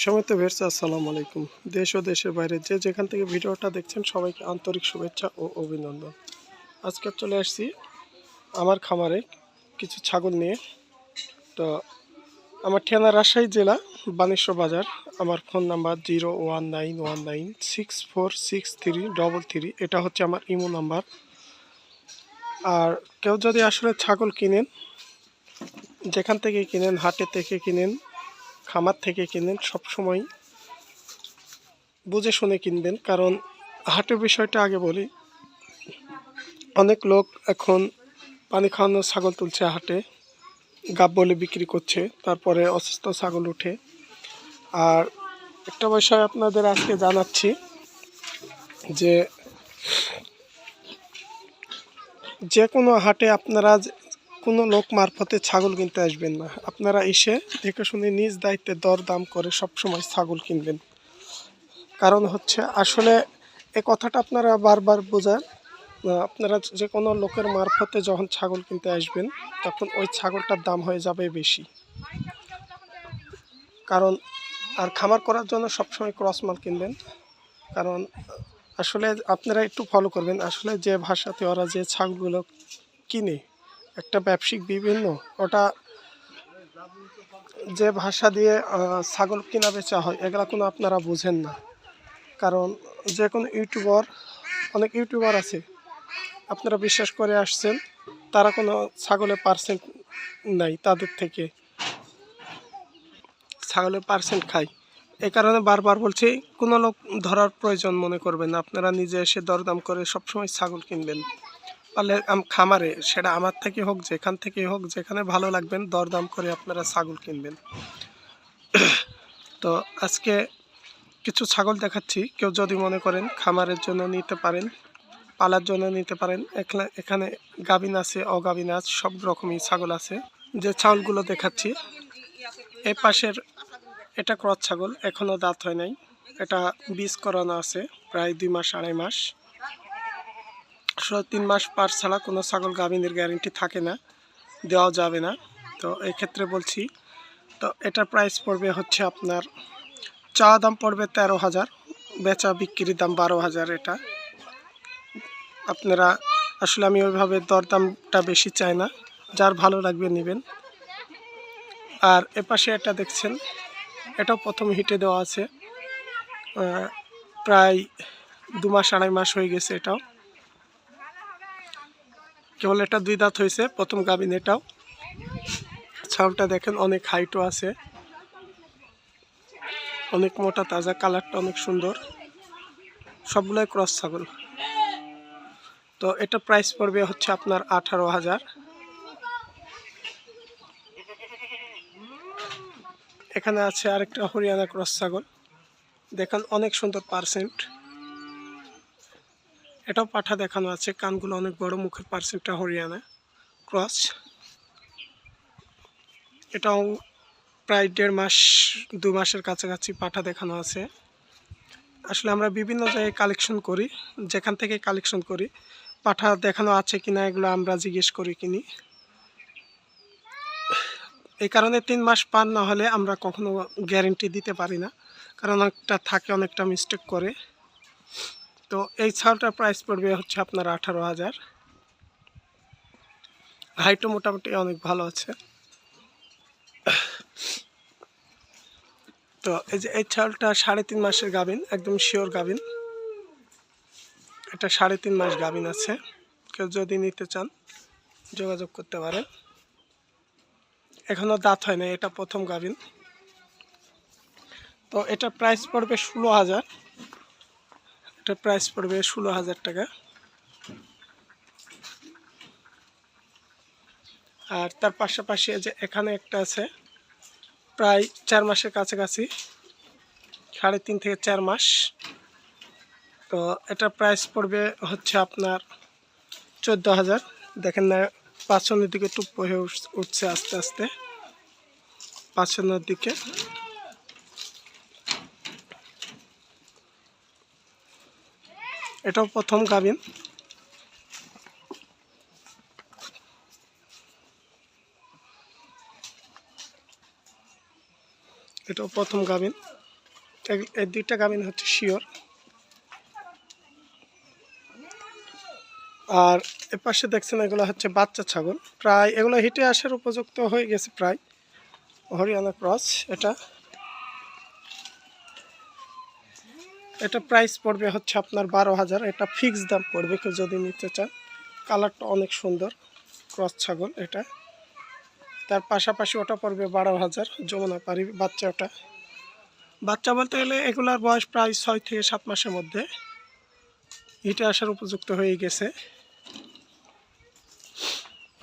Samit viewers, আসসালামু আলাইকুম। দেশ ও দেশের বাইরে যে যেখান থেকে ভিডিওটা দেখছেন সবাইকে আন্তরিক শুভেচ্ছা ও অভিনন্দন। আজকে চলে আসছি আমার খামারে কিছু ছাগল নিয়ে। তো আমার ঠিকানা রাজশাহী জেলা, বানেশ্বর বাজার। আমার ফোন নাম্বার 019196463333। এটা হচ্ছে আমার ইমো নাম্বার। আর কেউ যদি আসলে ছাগল কিনেন, যেখান থেকে কিনেন, হাটে থেকে কিনেন, খামার থেকে কিনেন, সবসময় বুঝে শুনে কিনবেন। কারণ হাটের বিষয়টা আগে বলি, অনেক লোক এখন পানি খাওয়ানো ছাগল তুলছে হাটে, গাব বলে বিক্রি করছে, তারপরে অসুস্থ ছাগল উঠে। আর একটা বিষয় আপনাদের আজকে জানাচ্ছি যে যে কোনো হাটে আপনারা কোনো লোক মারফতে ছাগল কিনতে আসবেন না। আপনারা এসে দেখে শুনে নিজ দায়িত্বে দরদাম করে সবসময় ছাগল কিনবেন। কারণ হচ্ছে আসলে এই কথাটা আপনারা বারবার বোঝান, আপনারা যে কোনো লোকের মারফতে যখন ছাগল কিনতে আসবেন তখন ওই ছাগলটার দাম হয়ে যাবে বেশি। কারণ আর খামার করার জন্য সবসময় ক্রস মাল কিনবেন। কারণ আসলে আপনারা একটু ফলো করবেন, আসলে যে ভাষাতে ওরা যে ছাগলগুলো কিনে, একটা ব্যবসায়িক বিভিন্ন, ওটা যে ভাষা দিয়ে ছাগল কিনা বেচা হয়, এগুলো কোনো আপনারা বুঝেন না। কারণ যে কোনো অনেক ইউটিউবার আছে, আপনারা বিশ্বাস করে আসছেন, তারা কোনো ছাগলের পার্সেন্ট নাই, তাদের থেকে ছাগলের পার্সেন্ট খায়। এই কারণে বারবার বলছি, কোনো লোক ধরার প্রয়োজন মনে করবেন না। আপনারা নিজে এসে দরদাম করে সবসময় ছাগল কিনবেন। পারলে খামারে, সেটা আমার থেকে হোক, যেখান থেকেই হোক, যেখানে ভালো লাগবেন দরদাম করে আপনারা ছাগল কিনবেন। তো আজকে কিছু ছাগল দেখাচ্ছি, কেউ যদি মনে করেন খামারের জন্য নিতে পারেন, পালার জন্য নিতে পারেন। এখানে গাভিন আছে, অগাভিন আছে, সব রকমই ছাগল আছে। যে ছাগলগুলো দেখাচ্ছি, এই পাশের এটা ক্রস ছাগল, এখনও দাঁত হয় নাই। এটা বীজ করানো আছে প্রায় 2 মাস 2.5 মাস। 3 মাস পার ছাড়া কোনো ছাগল গাভিনের গ্যারেন্টি থাকে না, দেওয়া যাবে না। তো এই ক্ষেত্রে বলছি, তো এটার প্রাইস পড়বে হচ্ছে আপনার, চাওয়া দাম পড়বে 13,000, বেচা বিক্রির দাম 12,000। এটা আপনারা আসলে, আমি ওইভাবে দরদামটা বেশি চাই না, যার ভালো লাগবে নেবেন। আর এপাশে এটা দেখছেন, এটাও প্রথম হিটে দেওয়া আছে, প্রায় 2 মাস 2.5 মাস হয়ে গেছে। এটাও কেবল এটা 2 দাঁত হয়েছে, প্রথম গাভিন। এটাও ছাগলটা দেখেন, অনেক হাইটও আছে, অনেক মোটা তাজা, কালারটা অনেক সুন্দর, সবগুলোই ক্রস ছাগল। তো এটা প্রাইস পড়বে হচ্ছে আপনার 18,000। এখানে আছে আরেকটা হরিয়ানা ক্রস ছাগল, দেখেন অনেক সুন্দর পার্সেন্ট। এটাও পাঠা দেখানো আছে, কানগুলো অনেক বড়, মুখের পার্সেন্টটা হরিয়ানা ক্রস। এটাও প্রায় 1.5 মাস 2 মাসের কাছাকাছি পাঠা দেখানো আছে। আসলে আমরা বিভিন্ন জায়গায় কালেকশন করি, যেখান থেকে কালেকশন করি পাঠা দেখানো আছে কিনা এগুলো আমরা জিজ্ঞেস করি কিনি। এই কারণে 3 মাস পার না হলে আমরা কখনো গ্যারেন্টি দিতে পারি না, কারণ অনেকটা থাকে, অনেকটা মিস্টেক করে। তো এই ছাগলটার প্রাইস পড়বে হচ্ছে আপনার 18,000। হাইটও মোটামুটি অনেক ভালো আছে। তো এই যে এই ছাগলটা 3.5 মাসের গাভিন, একদম শিওর গাভিন। এটা 3.5 মাস গাভিন আছে, কেউ যদি নিতে চান যোগাযোগ করতে পারেন। এখনও দাঁত হয় না, এটা প্রথম গাভিন। তো এটা প্রাইস পড়বে 16,000। এটা প্রাইস পড়বে 16,000 টাকা। আর তার পাশাপাশি যে এখানে একটা আছে, প্রায় 4 মাসের কাছাকাছি, 3.5 থেকে 4 মাস। তো এটা প্রাইস পড়বে হচ্ছে আপনার 14,000। দেখেন না, পাঁচনের দিকে টুপ হয়ে উঠছে আস্তে আস্তে, পাঁচনের দিকে। এটাও প্রথম গাভিন। এটাও প্রথম গাভিন। এই দুইটা গাভিন হচ্ছে শিওর। আর এ পাশে দেখছেন এগুলো হচ্ছে বাচ্চা ছাগল, প্রায় এগুলো হিটে আসার উপযুক্ত হয়ে গেছে প্রায়। হরিয়ানা ক্রস। এটা প্রাইস পড়বে হচ্ছে আপনার 12,000। এটা ফিক্সড দাম পড়বে কেউ যদি নিতে চান। কালারটা অনেক সুন্দর, ক্রস ছাগল এটা। তার পাশাপাশি ওটা পড়বে 12,000, যমুনা পারি বাচ্চা। ওটা বাচ্চা বলতে গেলে এগুলার বয়স প্রায় 6 থেকে 7 মাসের মধ্যে হিটে আসার উপযুক্ত হয়ে গেছে।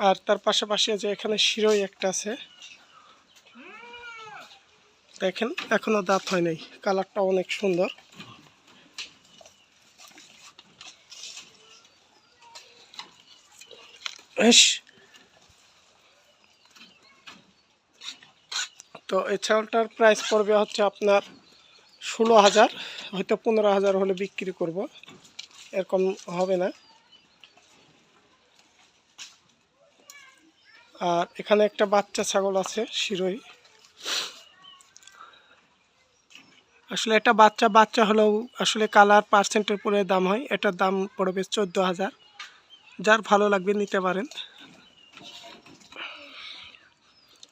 আর তার পাশাপাশি যে এখানে শিরোই একটা আছে, দেখেন এখনো দাঁত হয় নাই, কালারটা অনেক সুন্দর। তো এই ছাগলটার প্রাইস পড়বে হচ্ছে আপনার 16,000, হয়তো 15,000 হলে বিক্রি করব, এরকম হবে না। আর এখানে একটা বাচ্চা ছাগল আছে শিরোই। আসলে এটা বাচ্চা হলেও আসলে কালার পার্সেন্টের উপরে দাম হয়। এটার দাম পড়বে 14,000। যার ভালো লাগবে নিতে পারেন।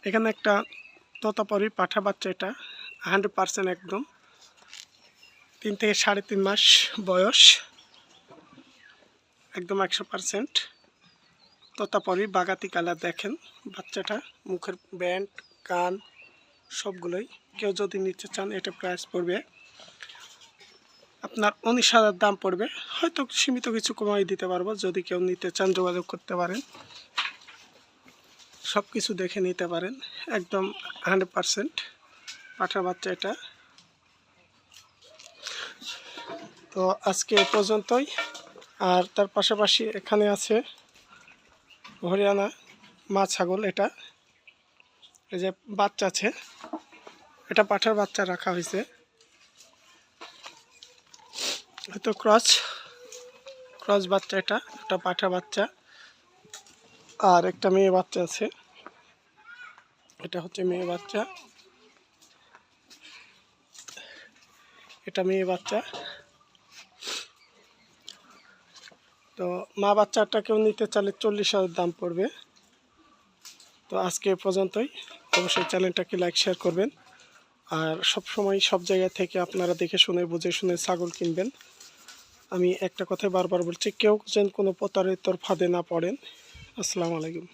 এখানে একটা তোতাপুরি পাঠা বাচ্চা, এটা 100% একদম 3 থেকে 3.5 মাস বয়স, একদম 100% তোতাপুরি বাগাতি কালার। দেখেন বাচ্চাটা, মুখের ব্যান্ড, কান সবগুলোই। কেউ যদি নিতে চান এটা প্রাইস পড়বে আপনার 19,000 দাম পড়বে। হয়তো সীমিত কিছু কমাই দিতে পারবো, যদি কেউ নিতে চান যোগাযোগ করতে পারেন। সব কিছু দেখে নিতে পারেন, একদম 100% পাঠার বাচ্চা এটা। তো আজকে এ পর্যন্তই। আর তার পাশাপাশি এখানে আছে হরিয়ানা মা ছাগল। এটা এই যে বাচ্চা আছে, এটা পাঠার বাচ্চা রাখা হয়েছে। হয়তো ক্রস বাচ্চা, এটা পাঠা বাচ্চা। আর একটা মেয়ে বাচ্চা আছে, এটা হচ্ছে মেয়ে বাচ্চা, এটা মেয়ে বাচ্চা। তো মা বাচ্চাটা কেউ নিতে চাইলে 40,000 দাম পড়বে। তো আজকে এ পর্যন্তই। অবশ্যই চ্যানেলটাকে লাইক শেয়ার করবেন। আর সব সময় সব জায়গা থেকে আপনারা দেখে শুনে বুঝে শুনে ছাগল কিনবেন। আমি একটা কথাই বারবার বলছি, কেউ যেন কোনো প্রতারিতর ফাঁদে না পড়েন। আসসালামু আলাইকুম।